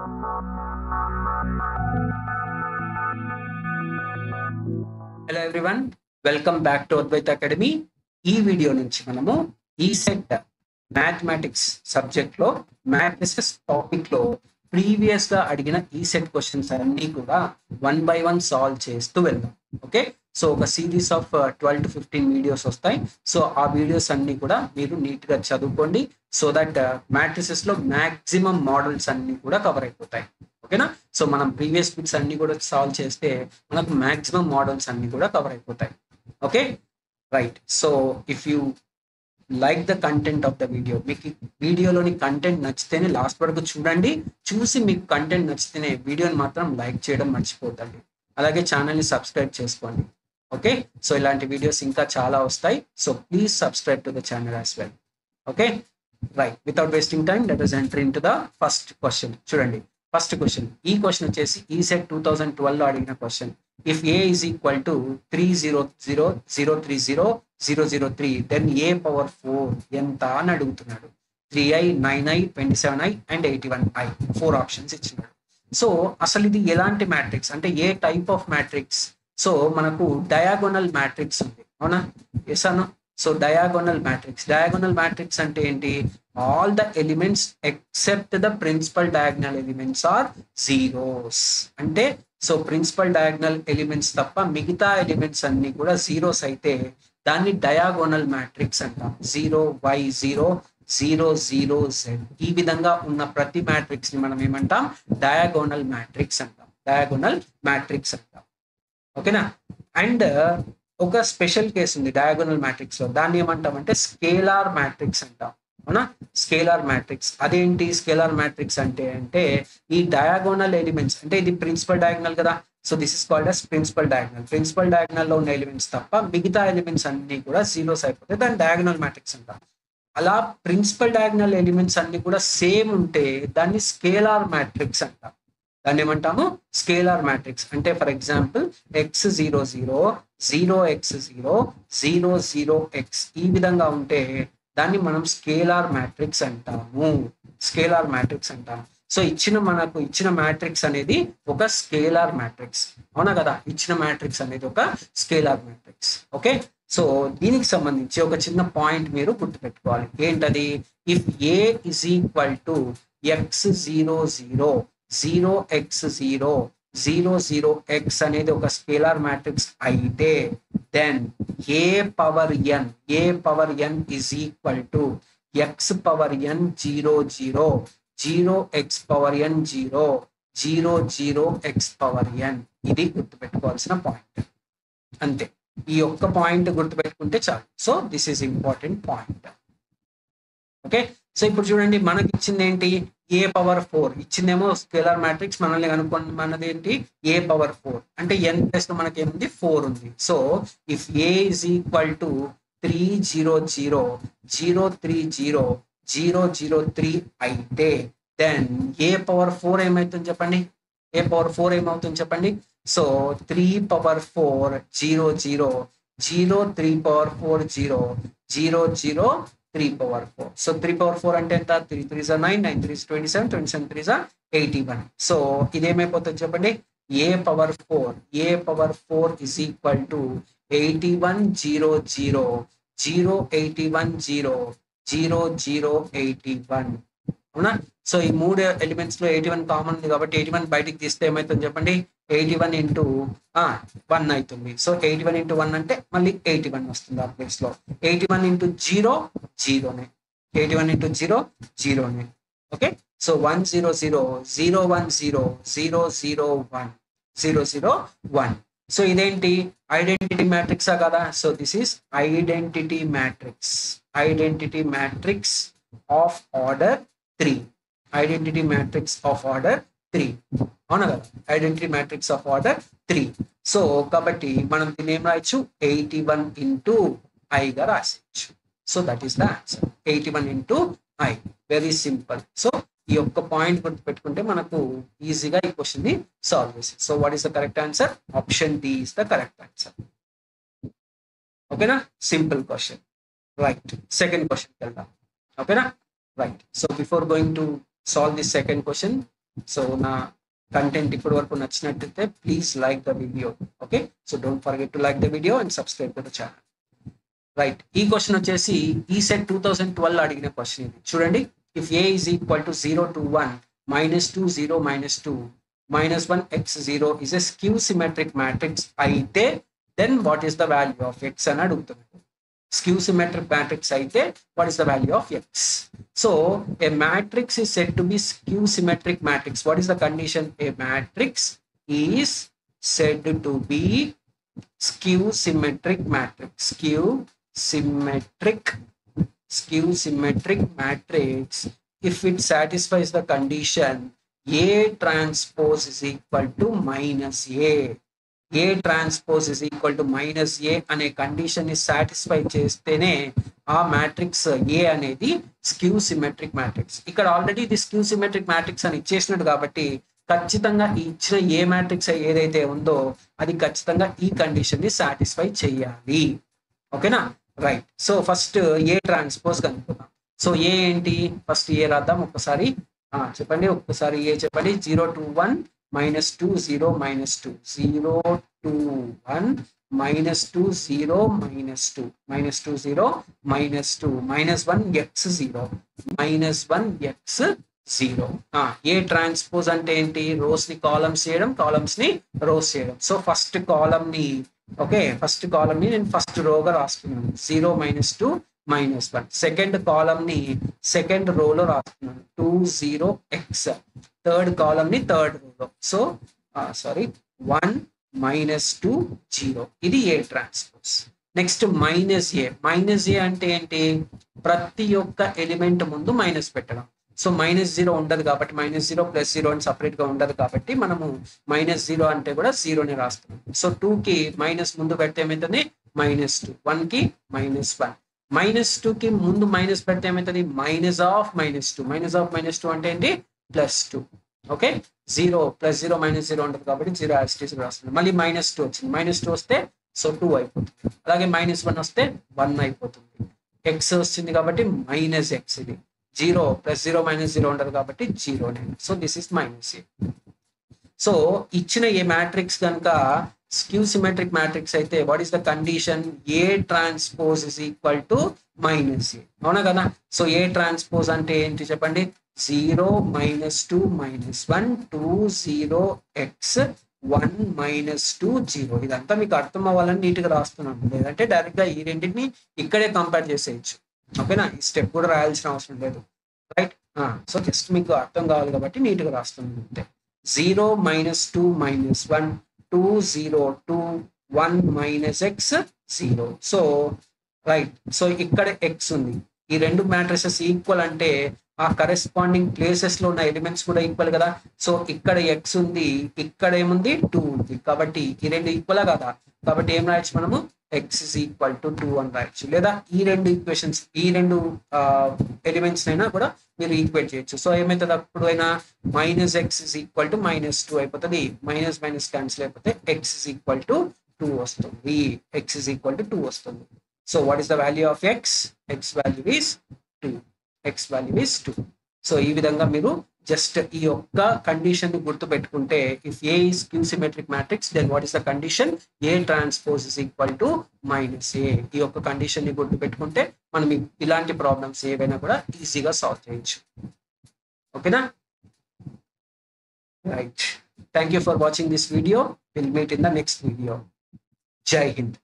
Hello everyone, welcome back to Advaita Academy. ఈ video నుంచి మనము ఈసెట్ మ్యాథమెటిక్స్ సబ్జెక్ట్ లో మ్యాట్రిసెస్ టాపిక్ లో ప్రీవియస్ గా అడిగిన ఈసెట్ క్వశ్చన్స్ అన్ని కూడా 1 by 1 సాల్వ్ చేస్తూ వెళ్దాం. ఓకే, సో ఒక సిరీస్ ఆఫ్ 12 to 15 వీడియోస్ వస్తాయి. సో ఆ వీడియోస్ అన్ని కూడా మీరు నీట్ గా చదువుకోండి, సో దట్ మ్యాట్రిసెస్ లో మాక్సిమం మోడల్స్ అన్ని కూడా కవర్ అయిపోతాయి. ఓకేనా, సో మనం ప్రీవియస్ బిట్స్ అన్ని కూడా సాల్వ్ చేస్తే మనకు మాక్సిమం మోడల్స్ అన్ని కూడా కవర్ అయిపోతాయి. Okay right, so if you like the content of the video, మీకు వీడియోలోని కంటెంట్ నచ్చితేనే లాస్ట్ వరకు చూడండి. చూసి మీకు కంటెంట్ నచ్చితేనే వీడియోని మాత్రం లైక్ చేయడం మర్చిపోతండి. అలాగే ఛానల్ని సబ్స్క్రైబ్ చేసుకోండి. ఓకే, సో ఇలాంటి వీడియోస్ ఇంకా చాలా వస్తాయి. So please subscribe to the channel as well. Okay right, without wasting time let us enter into the first question. చూడండి, ఫస్ట్ క్వశ్చన్, ఈ క్వశ్చన్ వచ్చేసి ఈసెట్ 2012 లో అడిగిన question. If A is equal to 30000300003 then A power 4 ఎంత అని అడుగుతున్నాడు. 3i, 9i, 27i and 81i 4 options ఇచ్చినాడు. So అసలు ఇది ఎలాంటి మ్యాట్రిక్స్ అంటే ఏ టైప్ ఆఫ్ మ్యాట్రిక్స్? సో మనకు డయాగోనల్ మ్యాట్రిక్స్ ఉంది, అవునా? ఎస్ అన్న. సో డయాగోనల్ మ్యాట్రిక్స్ అంటే ఏంటి? All the elements except the principal diagonal elements are zeros. అంటే సో ప్రిన్సిపల్ డయాగ్నల్ ఎలిమెంట్స్ తప్ప మిగతా ఎలిమెంట్స్ అన్ని కూడా జీరోస్ అయితే దాన్ని డయాగోనల్ మ్యాట్రిక్స్ అంటాం. 0y0 0 0 z ఈ విధంగా ఉన్న ప్రతి మ్యాట్రిక్స్ ని మనం ఏమంటాం? డయాగోనల్ మ్యాట్రిక్స్ అంటాం. ఓకేనా. అండ్ ఒక స్పెషల్ కేసు ఉంది డయాగోనల్ మ్యాట్రిక్స్ లో, దాన్ని ఏమంటాం అంటే స్కేలార్ మ్యాట్రిక్స్ అంటాం. అవునా, స్కేలార్ మ్యాట్రిక్స్. అదేంటి స్కేలార్ మ్యాట్రిక్స్ అంటే ఈ డయాగోనల్ ఎలిమెంట్స్, అంటే ఇది ప్రిన్సిపల్ డయాగ్నల్ కదా, so this is called as principal diagonal లో ఉన్న ఎలిమెంట్స్ తప్ప మిగతా ఎలిమెంట్స్ అన్ని కూడా జీరోస్ అయిపోతాయి, దాన్ని డయాగోనల్ మ్యాట్రిక్స్ అంటాం. అలా ప్రిన్సిపల్ డయాగ్నల్ ఎలిమెంట్స్ అన్ని కూడా సేమ్ ఉంటే దాన్ని స్కేలార్ మ్యాట్రిక్స్ అంటాం. దాన్ని ఏమంటాము? Scalar matrix. అంటే for example x00 0x0 0 0x ఈ విధంగా ఉంటే దాన్ని మనం స్కేలార్ మ్యాట్రిక్స్ అంటాము. సో మనకు ఇచ్చిన మ్యాట్రిక్స్ అనేది ఒక స్కేలార్ మ్యాట్రిక్స్, అవునా కదా? ఇచ్చిన మ్యాట్రిక్స్ అనేది ఒక స్కేలార్ మ్యాట్రిక్స్. ఓకే, సో దీనికి సంబంధించి ఒక చిన్న పాయింట్ మీరు గుర్తుపెట్టుకోవాలి. ఏంటది? If A is equal to x00 0x0 0 0x అనేది ఒక స్కేలార్ మ్యాట్రిక్స్ అయితే then A power n is equal to x power n 0 0 0x power n 0 0 0x power n. ఇది గుర్తుపెట్టుకోవాల్సిన పాయింట్. అంతే, ఈ ఒక్క పాయింట్ గుర్తుపెట్టుకుంటే చాలు. So this is important point. Okay, so ఇప్పుడు చూడండి, మనకి ఇచ్చింది ఏంటి? ఏ పవర్ 4 ఇచ్చిందేమో స్కేలార్ మ్యాట్రిక్స్. మనల్ని కనుక్కోండి, మనది ఏంటి? ఏ పవర్ 4 అంటే n ప్లస్ లో మనకి ఏముంది? 4 ఉంది. So if A is equal to 300 030 003 అయితే దెన్ ఏ పవర్ 4 ఏమవుతుంది చెప్పండి? So 3 power 4 0 0 0 3 power 4 0 0 0 3 power 4. So 3 power 4 అంటే ఎంత? 3 3 9 9 3 27 27 3 81. సో ఇదేమైపోతుంది చెప్పండి? ఏ పవర్ 4 ఇస్ ఈక్వల్ టు 81 0 0 0 81 0 0 0 81. అవునా? సో ఈ మూడు ఎలిమెంట్స్ లో 81 కామన్ ఉంది కాబట్టి 81 బయటికి తీస్తే ఏమవుతుంది చెప్పండి? 81 ఇంటూ 1 అవుతుంది. సో 81 ఇంటూ 1 అంటే మళ్ళీ 81 వస్తుంది ఆ ప్లేస్ లో. 81 ఇంటూ 0 0నే, 81 ఇంటూ 0 0నే. Okay, so 100 010 001 001. సో ఇదేంటి? ఐడెంటిటీ మ్యాట్రిక్సా కదా? So this is identity matrix of order 3. అవునా కదా? Identity matrix of order 3. So కాబట్టి మనం దీన్ని ఏం రాయొచ్చు? 81 ఇంటూ i గా రాసేయచ్చు. So that is the answer, 81 into i. Very simple. So ఈ ఒక్క పాయింట్ గుర్తుపెట్టుకుంటే మనకు ఈజీగా ఈ క్వశ్చన్ ని సాల్వ్ చేసి. So what is the correct answer? Option D is the correct answer. ఓకేనా, సింపుల్ క్వశ్చన్. రైట్, సెకండ్ క్వశ్చన్కి వెళ్దాం. ఓకేనా, right. So before going to solve the second question, so నా కంటెంట్ ఇప్పటి వరకు నచ్చినట్టయితే please like the video. Okay, so don't forget to like the video and subscribe to the channel. Right, ఈ question వచ్చేసి ECET 2012 అడిగిన question ఇది. చూడండి, if A is equal to 0 to 1 -2 0 -2 -1 x 0 is a skew symmetric matrix అయితే then what is the value of x అని అడుగుతున్నాడు. Skew symmetric matrix అయితే what is the value of x? So a matrix is said to be skew symmetric matrix. What is the condition? A matrix is said to be skew symmetric matrix. Skew symmetric matrix if it satisfies the condition A transpose is equal to minus A. A transpose is equal to minus A అనే condition ని satisfy చేస్తేనే ఆ matrix A అనేది skew symmetric matrix. ఇక్కడ already ఇది skew symmetric matrix అని ఇచ్చేసినట్టు కాబట్టి ఖచ్చితంగా ఇచ్చిన ఏ మ్యాట్రిక్స్ ఏదైతే ఉందో అది ఖచ్చితంగా ఈ కండిషన్ ని సాటిస్ఫై చేయాలి. ఓకేనా? Right, so first A transpose కనుక్కుందాం. సో ఏ ఏంటి? ఫస్ట్ ఏ రాద్దాం ఒక్కసారి. చెప్పండి, ఒక్కసారి ఏ చెప్పండి. 0 to 1 -2 0 -2 0 to 1 -2 0 -2 -2 0 -2 -1 x 0 -1 x 0. A transpose అంటే ఏంటి? రోస్ ని కాలమ్స్ చేయడం, కాలమ్స్ ని రోస్ చేయడం. సో ఫస్ట్ కాలమ్ ని, ఓకే, ఫస్ట్ కాలమ్ ని నేను ఫస్ట్ రోగా రాస్తున్నాను 0 -2 -1. సెకండ్ కాలమ్ ని సెకండ్ రోలో రాస్తున్నాను 2 0 x. థర్డ్ కాలమ్ ని థర్డ్ రోలో, సో సారీ 1 -2 0. ఇది ఏ ట్రాన్స్పోజ్. నెక్స్ట్ మైనస్ ఏ అంటే ఏంటి? ప్రతి ఒక్క ఎలిమెంట్ ముందు మైనస్ పెట్టడం. సో -0 ఉండదు కాబట్టి -0 +0 అని సపరేట్ గా ఉండదు కాబట్టి మనము -0 అంటే కూడా 0ని రాస్తున్నాం. సో 2 కి మైనస్ ముందు పెడితే ఏమవుతుంది? -2. 1 కి -1. -2 కి ముందు మైనస్ పెడితే ఏమవుతుంది? -2 అంటే ఏంటి? +2. ఓకే, 0 +0 -0 ఉంటుంది కాబట్టి 0 యాజ్ ఇట్ ఈజ్ రాస్తుంది. మళ్ళీ -2 వచ్చింది, -2 వస్తే సో 2 అయిపోతుంది. అలాగే -1 వస్తే 1 అయిపోతుంది. x వచ్చింది కాబట్టి -x. ఇది 0 +0 -0 ఉంటుంది కాబట్టి 0. So this is -a. So ఇచ్చిన ఏ మ్యాట్రిక్స్ కనుక స్క్యూ సిమెట్రిక్ మ్యాట్రిక్స్ అయితే what is the condition? A transpose is equal to -a. అవునా కదా? సో ఏ ట్రాన్స్పోజ్ అంటే ఏంటి చెప్పండి? 0 -2 -1 2 0 x 1 -2 0. ఇదంతా మీకు అర్థం అవ్వాలని నీట్గా రాస్తున్నాను, లేదంటే డైరెక్ట్ గా ఈ రెండింటిని ఇక్కడే కంపేర్ చేసేయచ్చు. ఓకేనా? ఈ స్టెప్ కూడా రాయాల్సిన అవసరం లేదు. రైట్, సో జస్ట్ మీకు అర్థం కావాలి కాబట్టి నీట్గా రాస్తున్నాను అంతే. 0 -2 -1 2 0 2 1 -x 0. సో రైట్, సో ఇక్కడ x ఉంది. ఈ రెండు మ్యాట్రిసెస్ ఈక్వల్ అంటే ఆ కరెస్పాండింగ్ ప్లేసెస్ లో ఉన్న ఎలిమెంట్స్ కూడా ఈక్వల్ కదా. సో ఇక్కడ x ఉంది, ఇక్కడ ఏముంది? 2 ఉంది. కాబట్టి ఈ రెండు ఈక్వలా కదా? కాబట్టి ఏం రాయొచ్చు మనము? x is equal to 2 అని రాయొచ్చు. లేదా ఈ రెండు ఈక్వేషన్స్, ఈ రెండు ఎలిమెంట్స్ అయినా కూడా మీరు ఈక్వేట్ చేయొచ్చు. సో ఏమవుతుంది అప్పుడు అయినా? -x is equal to -2 అయిపోతుంది. మైనస్ క్యాన్సిల్ అయిపోతే x is equal to 2 వస్తుంది. x is equal to 2 వస్తుంది. So what is the value of x? x value is 2. x value is 2. So ఈ విధంగా మీరు జస్ట్ ఈ యొక్క కండిషన్ ని గుర్తు పెట్టుకుంటే, if A is skew symmetric matrix then what is the condition? A transpose is equal to -a. ఈ యొక్క కండిషన్ ని గుర్తు పెట్టుకుంటే మనం ఇలాంటి ప్రాబ్లమ్స్ ఏవైనా కూడా ఈజీగా సాల్వ్ చేయొచ్చు. ఓకేనా? Right, thank you for watching this video. Will meet in the next video. జై హింద్.